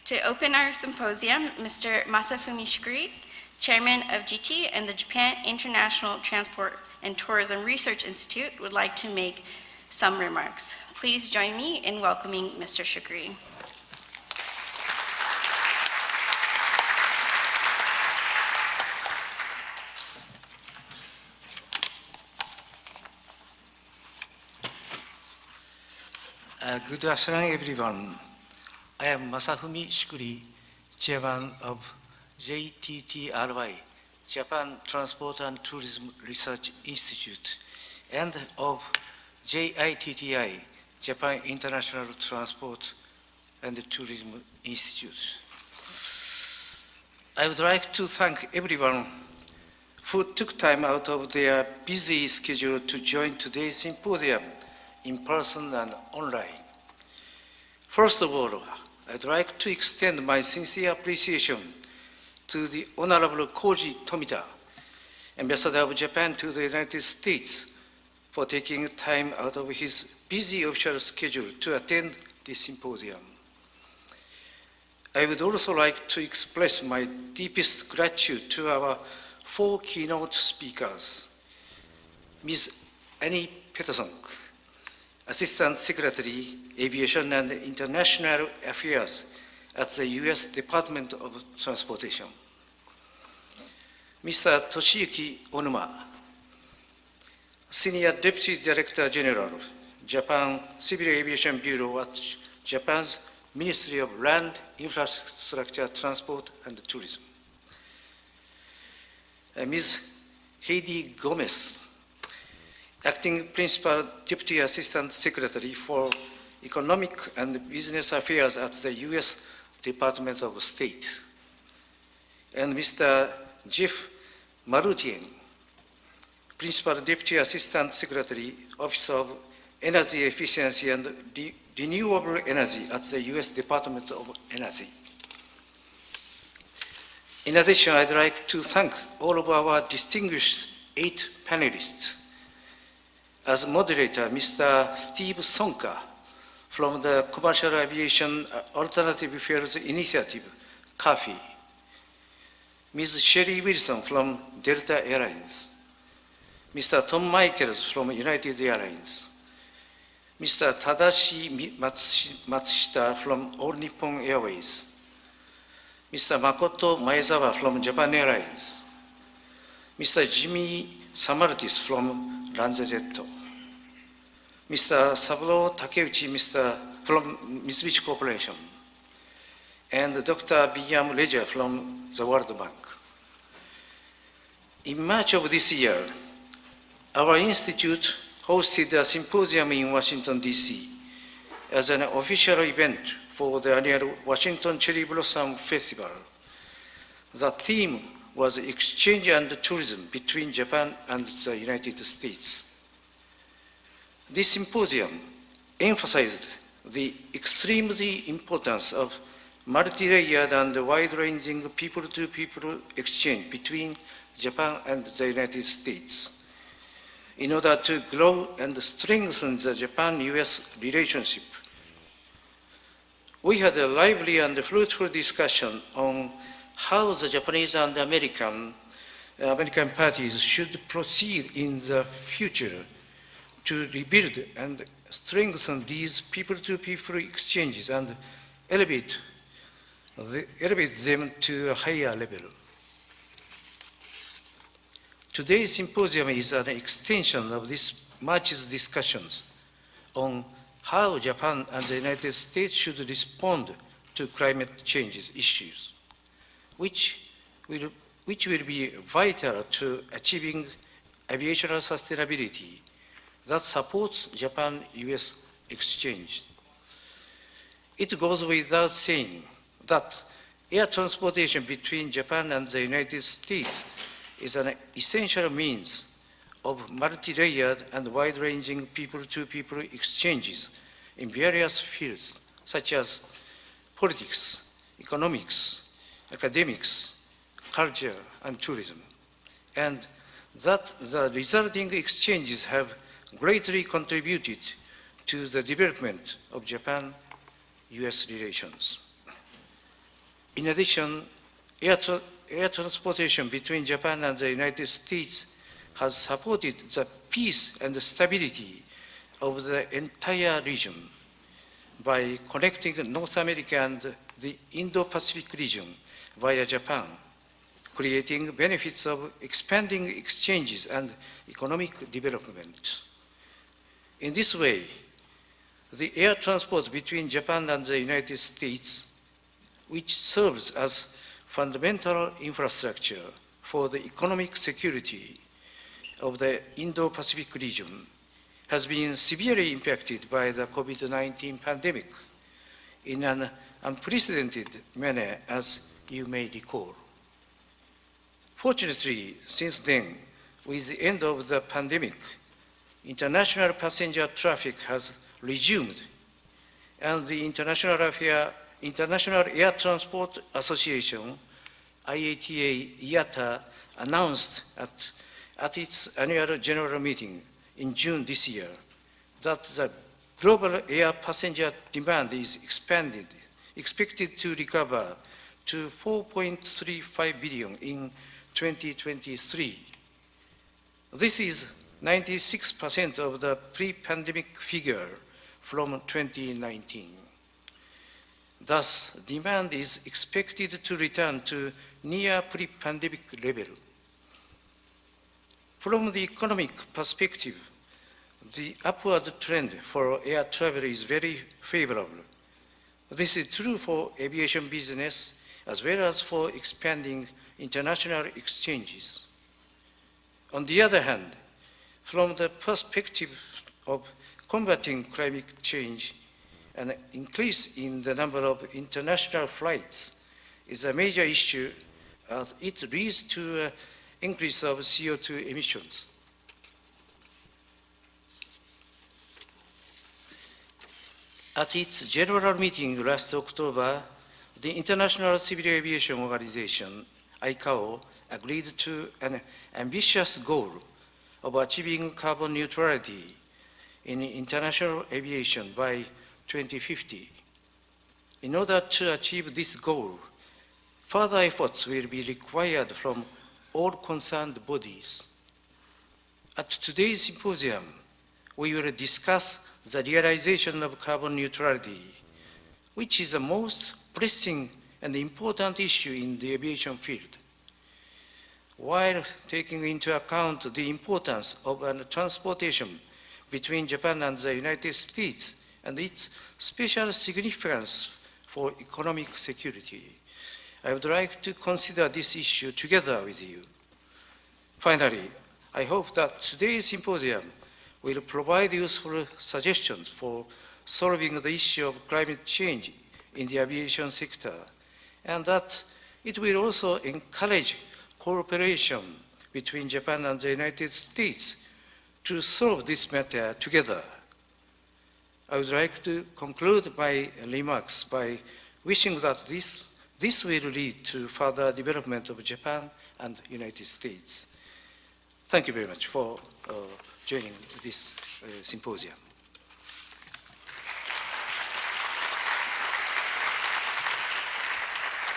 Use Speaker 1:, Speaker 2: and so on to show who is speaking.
Speaker 1: To open our symposium, Mr. Masafumi Shukuri, Chairman of JITTI and the Japan International Transport and Tourism Research Institute, would like to make some remarks. Please join me in welcoming Mr. Shukuri.
Speaker 2: Good afternoon, everyone. I am Masafumi Shukuri, Chairman of JTTRI, Japan Transport and Tourism Research Institute, and of JITTI, Japan International Transport and Tourism Institute. I would like to thank everyone who took time out of their busy schedule to join today's symposium in person and online. First of all, I'd like to extend my sincere appreciation to the Honorable Koji Tomita, Ambassador of Japan to the United States, for taking time out of his busy official schedule to attend this symposium. I would also like to express my deepest gratitude to our four keynote speakers, Ms. Annie Peterson, Assistant Secretary, Aviation and International Affairs at the U.S. Department of Transportation. Mr. Toshiyuki Onuma, Senior Deputy Director General, Japan Civil Aviation Bureau at Japan's Ministry of Land, Infrastructure, Transport and Tourism. Ms. Heidi Gomez, Acting Principal Deputy Assistant Secretary for Economic and Business Affairs at the U.S. Department of State. And Mr. Jeff Marutien, Principal Deputy Assistant Secretary, Office of Energy Efficiency and Renewable Energy at the U.S. Department of Energy. In addition, I'd like to thank all of our distinguished 8 panelists. As moderator, Mr. Steve Sonka from the Commercial Aviation Alternative Fuels Initiative, CAFI, Ms. Sherry Wilson from Delta Airlines, Mr. Tom Michaels from United Airlines, Mr. Tadashi Matsushita from All Nippon Airways, Mr. Makoto Maezawa from Japan Airlines, Mr. Jimmy Samartis from Lanzajet, Mr. Saburo Takeuchi from Mitsubishi Corporation, and Dr. Binyam Leja from the World Bank. In March of this year, our institute hosted a symposium in Washington, D.C. as an official event for the annual Washington Cherry Blossom Festival. The theme was exchange and tourism between Japan and the United States. This symposium emphasized the extremely importance of multi-layered and wide-ranging people-to-people exchange between Japan and the United States in order to grow and strengthen the Japan-US relationship. We had a lively and fruitful discussion on how the Japanese and American parties should proceed in the future to rebuild and strengthen these people-to-people exchanges and elevate them to a higher level. Today's symposium is an extension of this March's discussions on how Japan and the United States should respond to climate change issues, which will be vital to achieving aviation sustainability that supports Japan-US exchange. It goes without saying that air transportation between Japan and the United States is an essential means of multi-layered and wide-ranging people-to-people exchanges in various fields, such as politics, economics, academics, culture, and tourism, and that the resulting exchanges have greatly contributed to the development of Japan-US relations. In addition, air transportation between Japan and the United States has supported the peace and stability of the entire region by connecting North America and the Indo-Pacific region via Japan, creating benefits of expanding exchanges and economic development. In this way, the air transport between Japan and the United States, which serves as fundamental infrastructure for the economic security of the Indo-Pacific region, has been severely impacted by the COVID-19 pandemic in an unprecedented manner, as you may recall. Fortunately, since then, with the end of the pandemic, international passenger traffic has resumed, and the International Air Transport Association, IATA, announced at its annual general meeting in June this year that the global air passenger demand is expected to recover to 4.35 billion in 2023. This is 96% of the pre-pandemic figure from 2019. Thus, demand is expected to return to near pre-pandemic level. From the economic perspective, the upward trend for air travel is very favorable. This is true for aviation business as well as for expanding international exchanges. On the other hand, from the perspective of combating climate change, an increase in the number of international flights is a major issue as it leads to an increase of CO2 emissions. At its general meeting last October, the International Civil Aviation Organization, ICAO, agreed to an ambitious goal of achieving carbon neutrality in international aviation by 2050. In order to achieve this goal, further efforts will be required from all concerned bodies. At today's symposium, we will discuss the realization of carbon neutrality, which is the most pressing and important issue in the aviation field. While taking into account the importance of transportation between Japan and the United States and its special significance for economic security, I would like to consider this issue together with you. Finally, I hope that today's symposium will provide useful suggestions for solving the issue of climate change in the aviation sector, and that it will also encourage cooperation between Japan and the United States to solve this matter together. I would like to conclude my remarks by wishing that this will lead to further development of Japan and the United States. Thank you very much for joining this symposium.